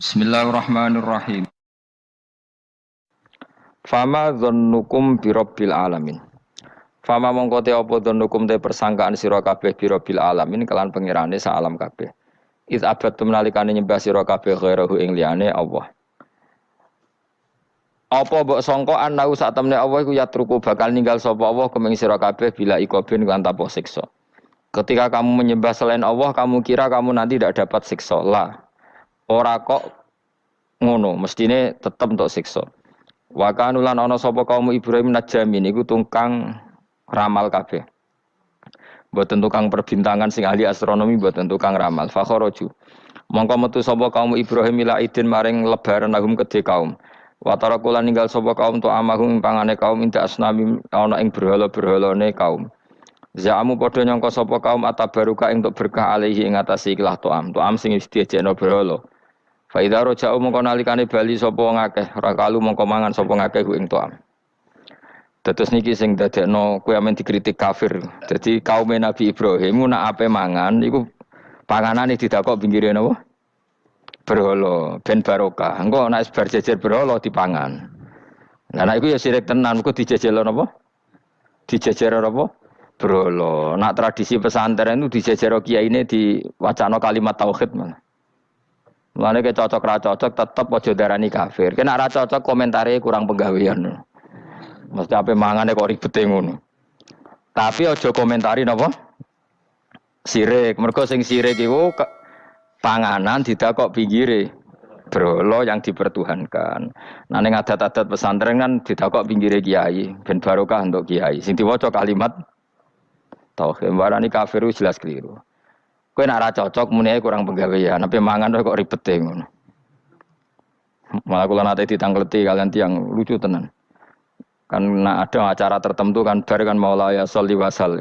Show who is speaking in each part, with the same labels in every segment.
Speaker 1: Bismillahirrahmanirrahim. Fama dzannukum birabbil alamin. Fama mongko te apa dzannukum te persangkaan sira kabeh birabbil alamin kelan pangerane sak alam kabeh. Iz abadtum nalikane nyembah sira kabeh ghairahu ing liyane Allah. Apa mbok sangka anau sak temne Allah iku yatruku bakal ninggal sapa Allah kumeng sira kabeh bila ikobin lan tanpa siksa. Ketika kamu menyembah selain Allah, kamu kira kamu nanti tidak dapat siksa. Lah, ora kok ngono, mestine tetep untuk siksa. Wa kanulan ana sapa kaum Ibrahim najamin iku tukang ramal kabeh. Mboten tukang perbintangan sing ahli astronomi, mboten tukang ramal. Fakharaju. Mongko metu sapa kaum Ibrahim ila idin maring lebaran lahum kedhe kaum. Wa tarakulan ninggal sapa kaum tu amahum pangane kaum inda asnami ana ing berhala-berhalane kaum. Za'amu padha nyangka sapa kaum atabaruka ing untuk berkah alaihi ing atase ikhlas to'am. To'am sing wis diejekno berhala. Fa idza raja'u mongko nalikane bali sapa ngakeh, ora kalu mongko mangan sapa ngakeh ku ing to'am. Dados niki sing dadekno kowe amen dikritik kafir. Dadi kaum Nabi Ibrahim nak ape mangan iku panganane didakok pinggire napa? Berhala ben barokah. Engko nek bar jejer berhala dipangan. Lah nek iku ya sirik tenan, engko dijejelo napa? Dijejero apa? Berhala. Nak tradisi pesantren itu dijejero kiyaine diwacana kalimat tauhid malah. Mulane ke cocok ra cocok tetep aja darani kafir. Kena ra cocok komentare kurang penggawean. Mesti ape mangane kok ribete ngono. Tapi aja komentari napa? Sirik. Mergo sing sirik iku panganan didakok pinggire berhala yang dipertuhankan. Nah ning adat-adat pesantren kan didakok pinggire kiai, ben barokah untuk kiai. Sing diwaca kalimat tauhid. Warani kafir jelas keliru. Kowe nek ora cocok muni kurang penggawean, ape mangan kok ribete ngono. Malah kula nate ditangkleti kalian tiang lucu tenan. Kan ada acara tertentu kan bar kan maulaya sholli wasal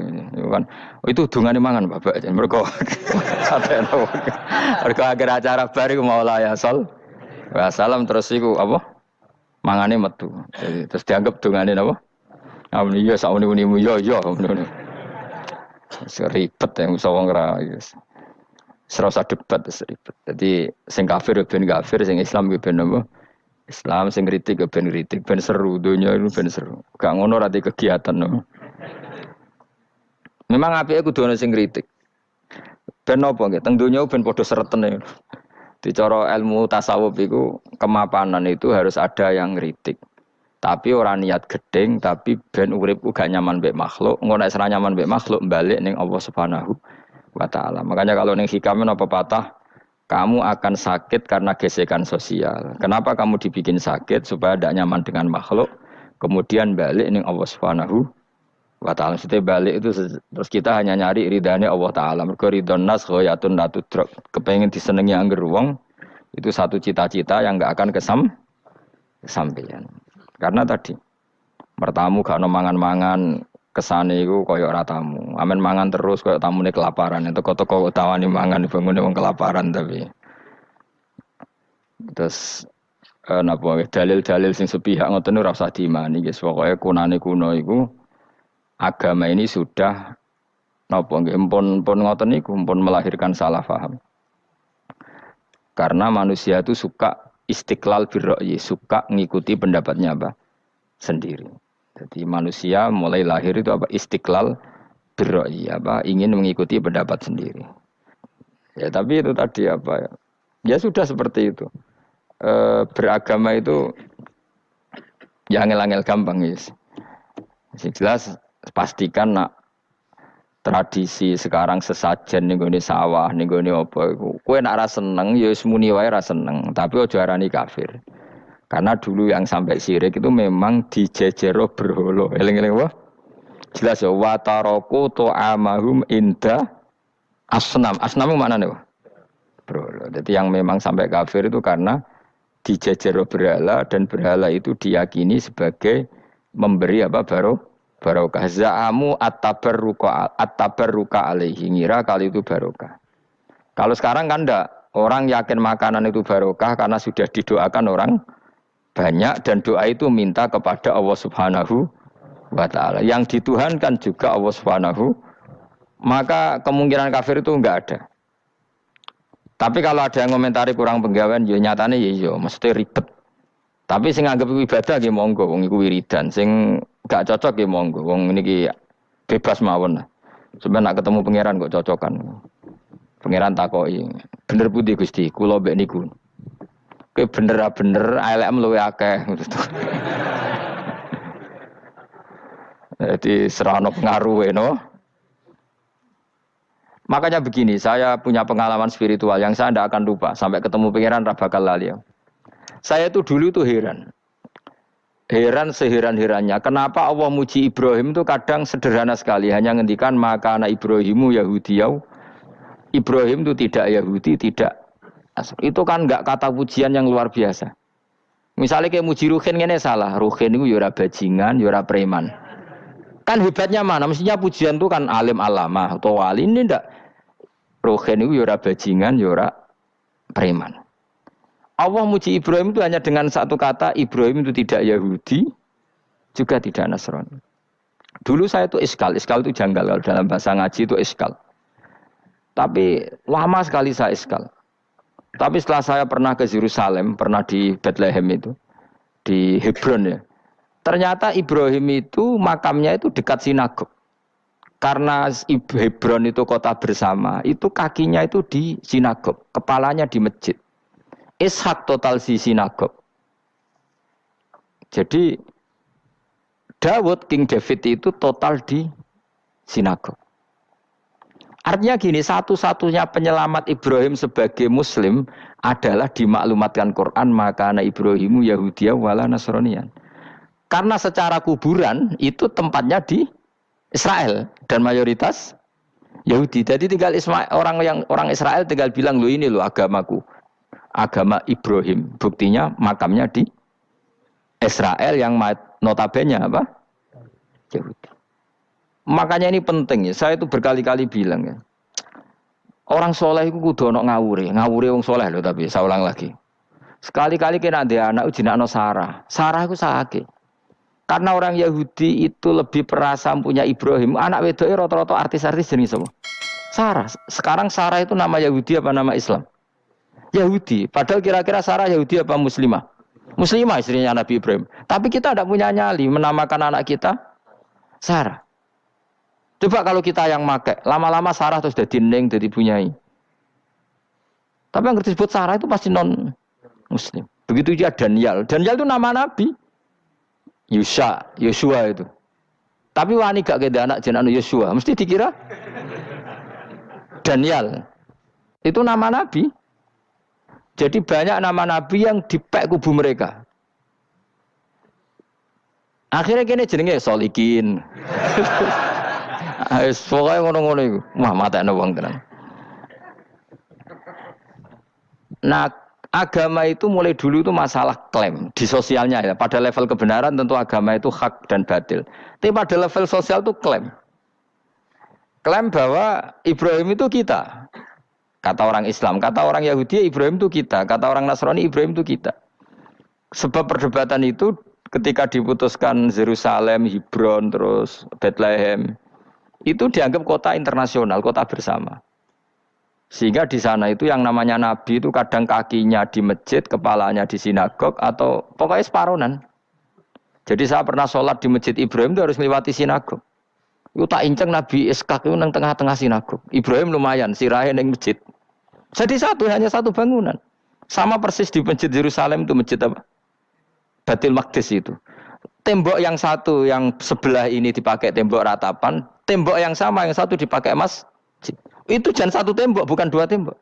Speaker 1: kan itu dungane mangan Bapak mergo sateno mergo akhir acara bar iku maulaya shol wasalam terus iku apa mangane metu jadi terus dianggap dungane napa amun iya sak uni-unimu yo ngono ribet yang usah wong ra serasa debat ribet jadi sing kafir ben kafir sing Islam ben apa Islam sing kritik ben kritik ben seru donya itu ben seru. Gak ngono ra kegiatan no. Memang apike kudu ana sing kritik. Ben apa nggih teng donya ben padha sretene. Di cara ilmu tasawuf iku kemapanan itu harus ada yang kritik. Tapi ora niat gedeng tapi ben uripku gak nyaman mbek makhluk, ngono nek ora nyaman mbek makhluk balik ning Allah Subhanahu wa taala. Makanya kalau ning hikam apa patah kamu akan sakit karena gesekan sosial. Kenapa kamu dibikin sakit? Supaya tidak nyaman dengan makhluk. Kemudian balik ning Allah Subhanahu wa taala. Setelah balik itu terus kita hanya nyari ridhanya Allah taala. Mergo ridhon nas ghayatun la tudrak. Kepengin disenengi angger wong itu satu cita-cita yang enggak akan kesampaian. Karena tadi mertamu gak ono mangan-mangan kesane iku kaya ora tamu. Amen mangan terus kaya tamune kelaparan. Teko-teko tawani mangan bangune wong kelaparan tapi. Terus napa dalil-dalil sing sepihak ngoten ora usah diimani guys. Pokoke kunane kuno iku agama ini sudah napa nggih pun ngoten niku pun melahirkan salah paham. Karena manusia itu suka istiqlal birra'yi, suka ngikuti pendapatnya apa? Sendiri. Jadi manusia mulai lahir itu apa istiqlal birra'yi apa ingin mengikuti pendapat sendiri. Ya tapi itu tadi apa ya? Ya sudah seperti itu. Beragama itu ya angel-angel gampang guys. Jelas pastikan nak tradisi sekarang sesajen ning gone sawah ning gone apa iku. Kowe nak ra seneng ya wis muni wae ra seneng, tapi aja arani kafir. Karena dulu yang sampai syirik itu memang dijejero berhala. Eling-eling apa? Jelas ya wa taraku ta'amahum inda asnam. Asnam mana nih? Berhala. Jadi yang memang sampai kafir itu karena dijejero berhala dan berhala itu diyakini sebagai memberi apa barokah. Za'amu at-tabarruka alaihi ngira kali itu barokah. Kalau sekarang kan enggak. Orang yakin makanan itu barokah karena sudah didoakan orang banyak dan doa itu minta kepada Allah Subhanahu wa taala. Yang dituhankan juga Allah Subhanahu, maka kemungkinan kafir itu enggak ada. Tapi kalau ada yang komentari kurang penggawean, ya nyatane ya iya, mesti ribet. Tapi sing anggap iku ibadah nggih monggo, wong iku wiridan. Sing gak cocok nggih monggo, wong niki bebas mawon. Sampeyan nak ketemu pangeran kok cocokan. Pangeran takoki, bener pundi Gusti? Kula mbek niku. Kowe bener elek luwe akeh. Jadi serana pengaruh no. Makanya begini, saya punya pengalaman spiritual yang saya tidak akan lupa. Sampai ketemu pangeran bakal lali. Saya itu dulu tuh heran. Heran seheran-herannya. Kenapa Allah muji Ibrahim itu kadang sederhana sekali. Hanya ngendikan maka anak Ibrahimu Yahudiyau. Ibrahim itu tidak Yahudi, tidak. Itu kan enggak kata pujian yang luar biasa. Misalnya kayak muji Ruhin ini salah. Ruhin itu yura bajingan, yura preman. Kan hebatnya mana? Mestinya pujian itu kan alim alama atau wali. Ini ndak. Ruhin itu yura bajingan, yura preman. Allah muji Ibrahim itu hanya dengan satu kata. Ibrahim itu tidak Yahudi, juga tidak Nasrani. Dulu saya itu iskal itu janggal. Kalau dalam bahasa ngaji itu iskal. Tapi lama sekali saya iskal. Tapi setelah saya pernah ke Yerusalem, pernah di Bethlehem itu, di Hebron ya. Ternyata Ibrahim itu makamnya itu dekat sinagog. Karena Hebron itu kota bersama, itu kakinya itu di sinagog, kepalanya di masjid. Ishak total di sinagog. Jadi King David itu total di sinagog. Artinya gini, satu-satunya penyelamat Ibrahim sebagai Muslim adalah dimaklumatkan Quran, maka anak Ibrahimu Yahudiyah wala Nasraniyan. Karena secara kuburan itu tempatnya di Israel dan mayoritas Yahudi. Jadi tinggal orang Israel tinggal bilang lo ini lo agamaku, agama Ibrahim. Buktinya makamnya di Israel yang notabene apa? Yahudi. Makanya ini penting ya. Saya itu berkali-kali bilang ya. Orang soleh itu kudu ono ngawure wong soleh loh, tapi saya ulang lagi. Sekali-kali kena dia anak jinakno Sarah. Sarah itu sakit. Karena orang Yahudi itu lebih perasa punya Ibrahim. Anak wedoknya rata-rata artis-artis jenis semua. Sarah. Sekarang Sarah itu nama Yahudi apa nama Islam? Yahudi. Padahal kira-kira Sarah Yahudi apa Muslimah? Muslimah istrinya Nabi Ibrahim. Tapi kita tidak punya nyali menamakan anak kita Sarah. Coba kalau kita yang make, lama-lama Sarah terus jadi neng, jadi punyai. Tapi yang disebut Sarah itu pasti non Muslim. Begitu juga Daniel. Daniel itu nama Nabi. Yosua itu. Tapi wani gak keda anak jenenge Yosua, mesti dikira Daniel. Itu nama Nabi. Jadi banyak nama Nabi yang dipek kubu mereka. Akhirnya kene jenenge Solikin. Pokoknya ngono-ngono iku. Wah, matekno wong tenan. Nah, agama itu mulai dulu itu masalah klaim di sosialnya ya. Pada level kebenaran tentu agama itu hak dan batil. Tapi pada level sosial itu klaim. Klaim bahwa Ibrahim itu kita. Kata orang Islam, kata orang Yahudi Ibrahim itu kita, kata orang Nasrani Ibrahim itu kita. Sebab perdebatan itu ketika diputuskan Yerusalem, Hebron, terus Bethlehem, itu dianggap kota internasional, kota bersama. Sehingga di sana itu yang namanya Nabi itu kadang kakinya di masjid, kepalanya di sinagog, atau pokoknya separonan. Jadi saya pernah sholat di masjid Ibrahim itu harus melewati sinagog. Itu tak inceng Nabi Ishak itu nang tengah-tengah sinagog. Ibrahim lumayan, sirahe nang masjid. Jadi hanya satu bangunan. Sama persis di masjid Yerusalem itu masjid apa? Baitul Maqdis itu. Tembok yang satu, yang sebelah ini dipakai tembok ratapan, tembok yang sama, yang satu dipakai masjid. Itu jangan satu tembok, bukan dua tembok.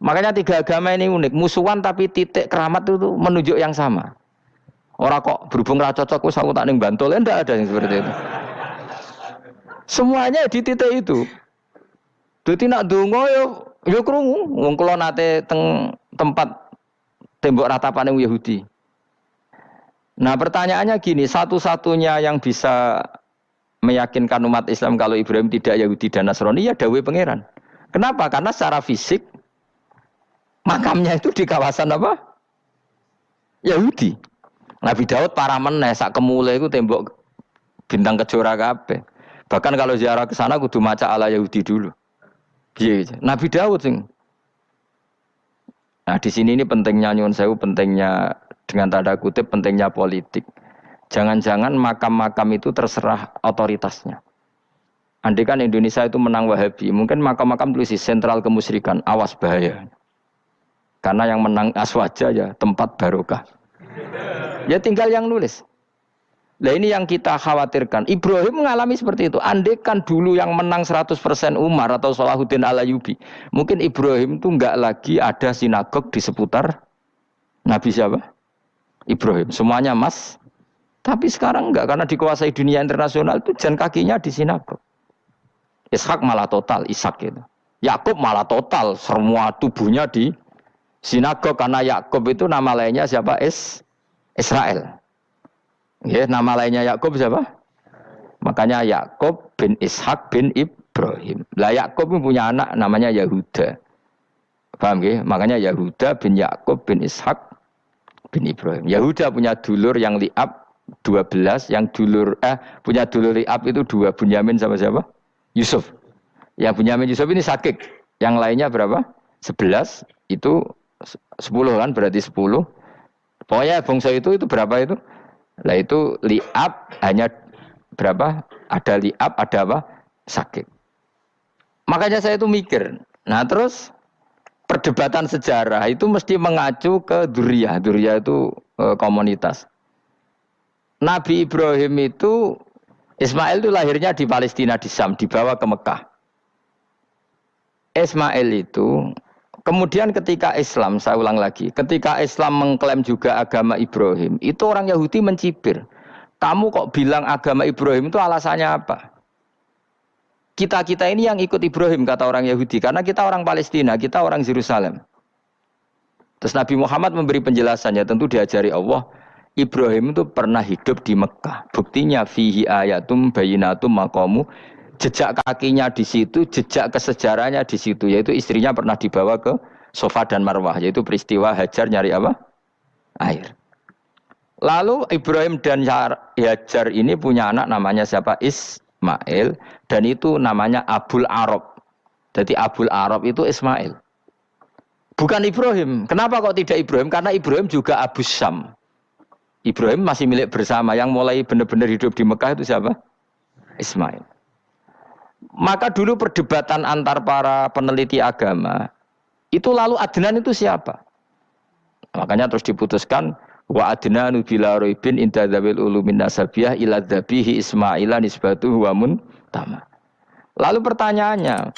Speaker 1: Makanya tiga agama ini unik. Musuhan tapi titik keramat itu menunjuk yang sama. Orang kok berhubung ra cocok, aku tak ning Bantul, enggak ada yang seperti itu. Semuanya di titik itu. Dadi nak ndonga yo krungu. Wong kula nate teng tempat tembok ratapan Yahudi. Nah, pertanyaannya gini, satu-satunya yang bisa meyakinkan umat Islam kalau Ibrahim tidak Yahudi dan Nasrani ya dawuh pangeran. Kenapa? Karena secara fisik makamnya itu di kawasan apa? Yahudi. Nabi Daud para meneh sak kemule iku tembok bintang kejora kabeh. Bahkan kalau ziarah ke sana kudu maca ala Yahudi dulu. Piye? Nabi Daud sing Nah, di sini ini pentingnya nyuwun sewu, pentingnya dengan tanda kutip pentingnya politik. Jangan-jangan makam-makam itu terserah otoritasnya. Andai kan Indonesia itu menang Wahabi, mungkin makam-makam tulis sentral kemusyrikan, awas bahaya. Karena yang menang Aswaja ya tempat barokah. Ya tinggal yang nulis. Nah ini yang kita khawatirkan. Ibrahim mengalami seperti itu. Andai kan dulu yang menang 100% Umar atau Salahuddin Al-Ayyubi, mungkin Ibrahim itu enggak lagi ada sinagog di seputar Nabi siapa? Ibrahim. Semuanya mas. Tapi sekarang enggak, karena dikuasai dunia internasional itu jalan kakinya di sinagog. Ishak malah total, Ishak itu. Yakub malah total, semua tubuhnya di sinagog, karena Yakub itu nama lainnya siapa? Israel. Ya, nama lainnya Yakub siapa? Makanya Yakub bin Ishak bin Ibrahim. Lah Yakub punya anak namanya Yahuda. Paham ya? Makanya Yahuda bin Yakub bin Ishak bin Ibrahim. Yahuda punya dulur yang li'ab 12, yang punya dulur li'ab itu 2, Bunyamin sama siapa? Yusuf. Yang Bunyamin Yusuf ini sakit. Yang lainnya berapa? 11. Itu 10 kan, berarti 10. Pokoknya bangsa itu berapa itu? Lah itu li'ab hanya berapa? Ada li'ab, ada apa? Sakit. Makanya saya itu mikir. Nah terus perdebatan sejarah itu mesti mengacu ke Duriyah. Duriyah itu komunitas. Nabi Ibrahim itu, Ismail itu lahirnya di Palestina, di Syam, dibawa ke Mekah. Ismail itu, kemudian ketika Islam, saya ulang lagi, ketika Islam mengklaim juga agama Ibrahim, itu orang Yahudi mencibir. Kamu kok bilang agama Ibrahim itu alasannya apa? Kita-kita ini yang ikut Ibrahim, kata orang Yahudi, karena kita orang Palestina, kita orang Yerusalem. Terus Nabi Muhammad memberi penjelasannya, tentu diajari Allah, Ibrahim itu pernah hidup di Mekah. Buktinya fihi ayatum bayinatum maqamu, jejak kakinya di situ, jejak kesejarahnya di situ, yaitu istrinya pernah dibawa ke Safa dan Marwah, yaitu peristiwa Hajar nyari apa? Air. Lalu Ibrahim dan Hajar ini punya anak namanya siapa? Ismail, dan itu namanya Abul Arab. Jadi Abul Arab itu Ismail. Bukan Ibrahim. Kenapa kok tidak Ibrahim? Karena Ibrahim juga Abu Syam. Ibrahim masih milik bersama. Yang mulai benar-benar hidup di Mekah itu siapa? Ismail. Maka dulu perdebatan antar para peneliti agama, itu lalu Adnan itu siapa? Makanya terus diputuskan, wa adnanu bila roibin inda dzawil ulumin nasabiyah ila dzabihi Ismaila nisbatuhu wa muntama. Lalu pertanyaannya,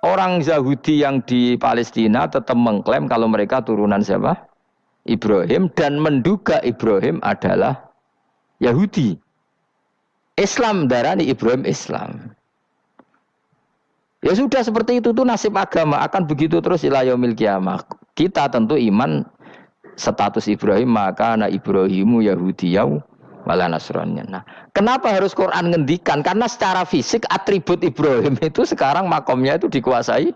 Speaker 1: orang Yahudi yang di Palestina tetap mengklaim kalau mereka turunan siapa? Ibrahim, dan menduga Ibrahim adalah Yahudi. Islam darani Ibrahim Islam. Ya sudah seperti itu tuh nasib agama, akan begitu terus ila yaumil qiyamah. Kita tentu iman status Ibrahim, maka anak Ibrahimu Yahudiyau wala Nasraniyah. Nah, kenapa harus Quran ngendikan? Karena secara fisik atribut Ibrahim itu sekarang makomnya itu dikuasai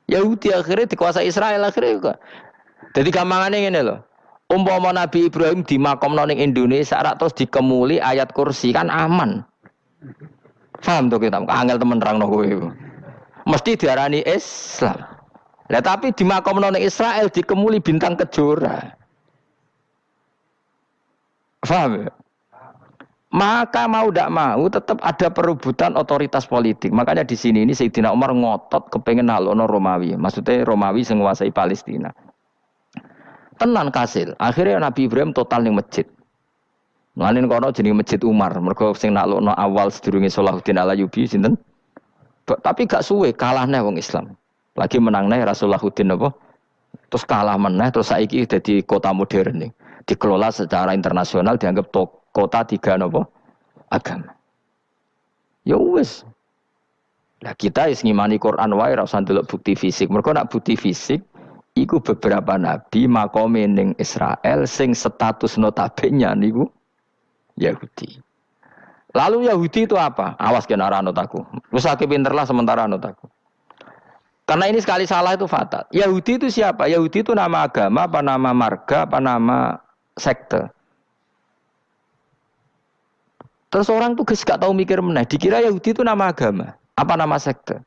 Speaker 1: Yahudi, akhirnya dikuasai Israel akhirnya juga. Jadi gampangannya ini loh. Umpama Nabi Ibrahim di makom ning Indonesia terus dikemuli ayat kursi kan aman. Paham tuh kita? Angel temen terang no kowe. Mesti diarani Islam. Lah tapi di makom ning Israel dikemuli bintang kejora. Paham ya? Maka mau tidak mau tetap ada perebutan otoritas politik. Makanya di sini ini Sayyidina Umar ngotot kepengen nalono Romawi. Maksudnya Romawi sing nguasai Palestina. Tenan kasil. Akhirnya Nabi Ibrahim total ning masjid. Mulane kono jenenge Masjid Umar. Mergo sing naklukno awal sedurunge Salahuddin Al-Ayyubi sinten? Tapi gak suwe kalahne wong Islam. Lagi menang neh Rasulullahuddin apa? Terus kalah meneh terus saiki dadi kota modern nih. Dikelola secara internasional dianggap kota tiga napa? Agama. Ya wis. Lah kita wis ngimani Quran wae ora usah ndelok bukti fisik. Mergo nak bukti fisik iku beberapa nabi makome ning Israel sing status notabene niku Yahudi. Lalu Yahudi itu apa? Awas kena anut aku. Wis akeh pinterlah sementara anut aku. Karena ini sekali salah itu fatal. Yahudi itu siapa? Yahudi itu nama agama, apa nama marga, apa nama sekte. Terus orang tuh gak tahu mikir meneh. Dikira Yahudi itu nama agama, apa nama sekte.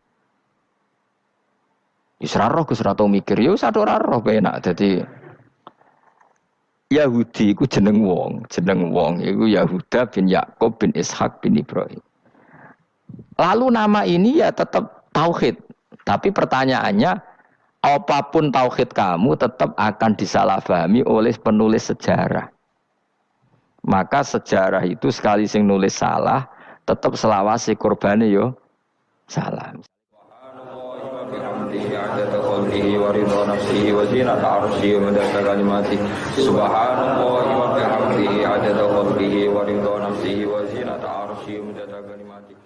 Speaker 1: Wis ra roh Gus ra tau mikir, ya wis ora roh penak. Dadi Yahudi iku jeneng wong iku Yahuda bin Yakub bin Ishak bin Ibrahim. Lalu nama ini ya tetap tauhid. Tapi pertanyaannya, apapun tauhid kamu tetap akan disalahpahami oleh penulis sejarah. Maka sejarah itu sekali sing nulis salah, tetap selawase korbane yo salah. Subhanallah wa bihamdihi adada khalqihi wa ridha nafsihi wa zinata arsyihi wa midada kalimatihi.